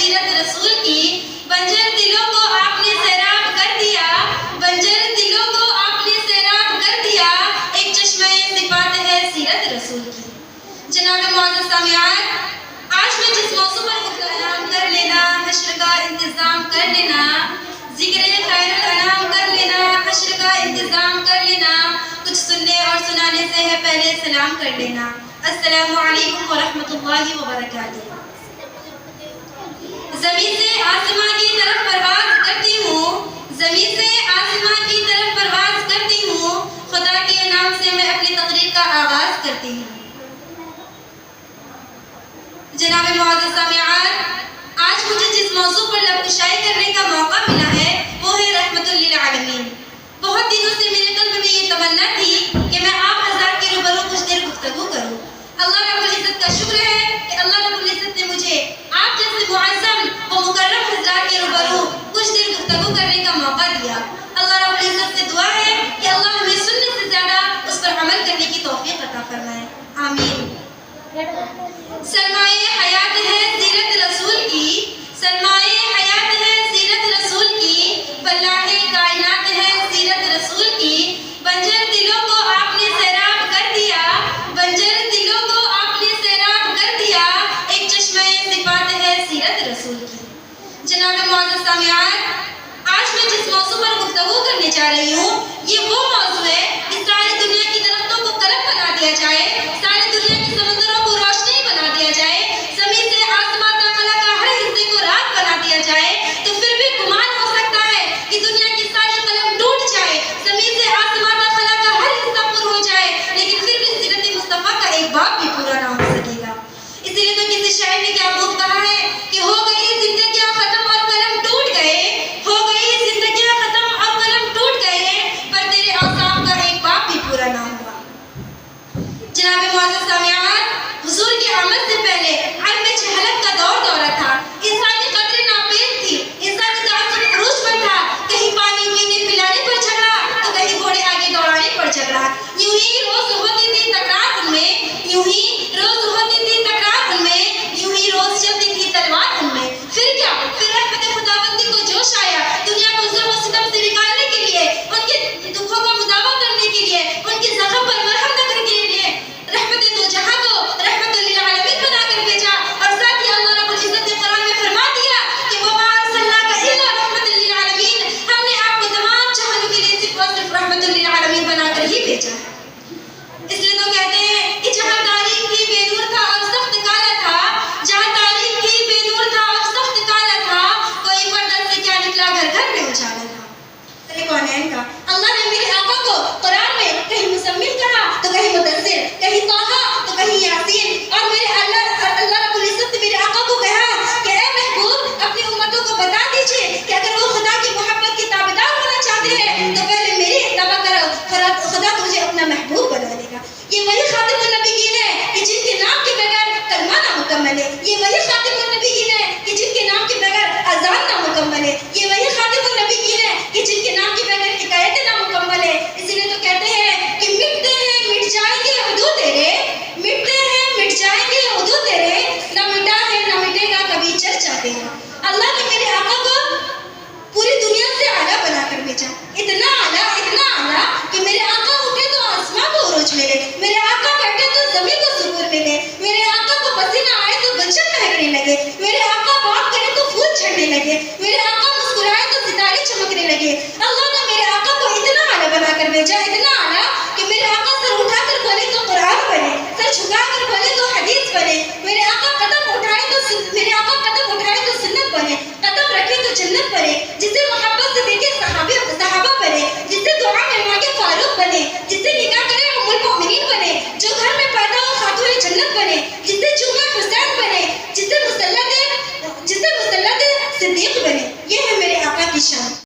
سیرت رسول کی، بنجر دلوں کو آپ نے سیراب کر دیا، بنجر دلوں کو آپ نے سیراب کر دیا، ایک چشمہ صفات ہے سیرت رسول کی۔ جناب معزز سامعین، آج میں جس موضوع پر کلام کر لینا، حشر کا انتظام کر لینا، ذکر خیر الانام کر لینا، حشر کا انتظام کر لینا، کچھ سننے اور سنانے سے ہے پہلے سلام کر لینا۔ السلام علیکم ورحمۃ اللہ وبرکاتہ۔ زمین سے آسمان کی طرف پرواز کرتی ہوں، زمین سے آسمان کی طرف پرواز کرتی ہوں، خدا کے نام سے میں اپنی تقریر کا آغاز کرتی ہوں۔ جناب معزز سامعین، آج مجھے جس موضوع پر لب کشائی کرنے کا موقع ملا ہے وہ ہے رحمت للعالمین۔ بہت دنوں سے میرے قلب میں یہ تمنا تھی کہ میں آپ حضرات کے روبرو کچھ دیر گفتگو کروں۔ اللہ رب العزت کا شکر ہے کہ اللہ رب العزت نے مجھے آپ جیسے معظم و مکرم حضرات کے روبرو کچھ دیر گفتگو کرنے کا موقع دیا۔ اللہ رب العزت سے دعا ہے کہ اللہ ہمیں سننے سے زیادہ اس پر عمل کرنے کی توفیق عطا فرمائے، آمین۔ سرمایہ حیات ہے سیرت رسول کی، سرمایہ حیات ہے سیرت رسول کی، فلاح کائنات ہے سیرت رسول کی، بنجر دلوں کو آپ نے سیراب کر دیا، بنجر دلوں کو آپ نے سیراب کر دیا، ایک چشمہ صفات ہے سیرت رسول کی۔ جناب معزز سامعین، آج میں جس موضوع پر گفتگو کرنے جا رہی ہوں یہ وہ موضوع ہے کہ ساری دنیا کی درختوں کو قلم بنا دیا جائے، ساری دنیا کی سمندروں کو روشنی بنا دیا جائے، زمین سے آسمان تک خلا کا ہر حصے کو رات بنا دیا جائے، تو پھر بھی گمان ہو سکتا ہے کہ دنیا کی ساری قلم ٹوٹ جائے، زمین سے آسمان تک خلا کا ہر حصہ پر ہو جائے، لیکن پھر بھی سیرت مصطفیٰ کا ایک باب بھی پورا نہ ہو سکے گا۔ اسی لیے تو کسی شاعر نے کیا خوب کہا ہے کہ ہو گئی زندگیاں ختم اور قلم ٹوٹ گئے، ہو گئی زندگیاں ختم اور قلم ٹوٹ گئے، پر تیرے اوصاف کا ایک باب بھی پورا نہ ہوا۔ جناب معزز سامعین، حضور کی آمد سے پہلے عرب جہالت کا دورہ تھا، انسانی قدریں ناپید تھی، انسانی تعصب عروج پر تھا، کہیں پانی پینے پلانے پر جھگڑا تو کہیں گھوڑے آگے دوڑانے پر جھگڑا، یوں ہی روز ہوتی تھی تکرار ان میں، یوں ہی روز ہوتی تھی تکرار ان میں، یوں ہی روز چلتی تھی تلوار ان میں۔ پھر کیا؟ پھر رحمت خداوندی کو جوش آیا دنیا کو ظلم و ستم سے نکالنے کے لیے، ان کے دکھوں کا مداوع کرنے کے لیے، ان کے زخم پر مرہم لگنے کے لیے رحمت دو جہاں کو رحمت للعالمین بنا کر بھیجا، اور ساتھ ہی اللہ رب العزت نے قرآن میں فرما دیا کہ وَمَا أَرْسَلْنَاكَ إِلَّا رَحْمَةً لِّلْعَالَمِينَ، ہم نے آپ کو تمام جہانوں کے لیے صرف اور صرف رحمت للعالمین بنا کر ہی بھیجا ہے۔ اس لیے تو کہتے ہیں کہ جہاں تاریخ تھی بے نور تھا اور سخت کالا تھا، جہاں تاریخ تھی بے نور تھا اور سخت کالا تھا، کوئی پردہ سے کیا نکلا گھر گھر میں اجالا تھا۔ کونین کا اللہ نے میرے آقا کو قرآن میں کہیں مزمل کہا تو کہیں مدثر، کہیں طٰہٰ تو کہیں یاسین، اور میرے اللہ رب العزت نے میرے آقا کو کہا کہ اے محبوب اپنی امتوں کو بتا دیجئے کہ اگر وہ خدا کی محبت کے تابعدار ہونا چاہتے ہیں تو پہلے میری اتباع کرو، خدا تجھے اپنا محبوب بنا لے گا۔ یہ وہی خاتم النبیین ہے کہ جن کے نام کے بغیر کلمہ نامکمل ہے، یہ وہی خاتم النبیین ہے کہ جن کے نام کے بغیر اذان نامکمل ہے، یہ وہی خاتم النبیین ہے کہ جن کے نام کے بغیر حکایت نامکمل ہے۔ اسی لیے تو کہتے ہیں کہ مٹتے ہیں مٹ جائیں گے عدو تیرے، مٹتے ہیں مٹ جائیں گے عدو تیرے، نہ مٹا ہے نہ مٹے گا کبھی چرچا تیرا۔ اللہ نے میرے آقا کو پوری دنیا سے اعلیٰ بنا کر بھیجا، اتنا اعلیٰ کہ میرے آقا اٹھے تو آسمان کو عروج ملے، میرے آقا بیٹھے تو زمین کو سکون ملے، میرے آقا کو پسینہ آئے تو گلشن مہکنے لگے، میرے آقا بات کرے تو پھول جھڑنے لگے، میرے آقا مسکرائے تو ستارے چمکنے لگے۔ اللہ نے میرے آقا کو اتنا اعلیٰ بنا کر بھیجا، اتنا اعلیٰ کہ میرے آقا سر اٹھا کر بولے تو قرآن پڑھے، سر جھکا کر بولے تو حدیث پڑھے، میرے آقا قدم اٹھائے تو سنت بنے، قدم رکھے تو جنت بنے، جسے محبت سے دیکھے صحابہ بنے، جسے دعا میں مانگے فاروق بنے، جسے نکاح کرے ام المؤمنین بنے، جو گھر میں پیدا ہو خاتون جنت بنے، جسے چومے حسین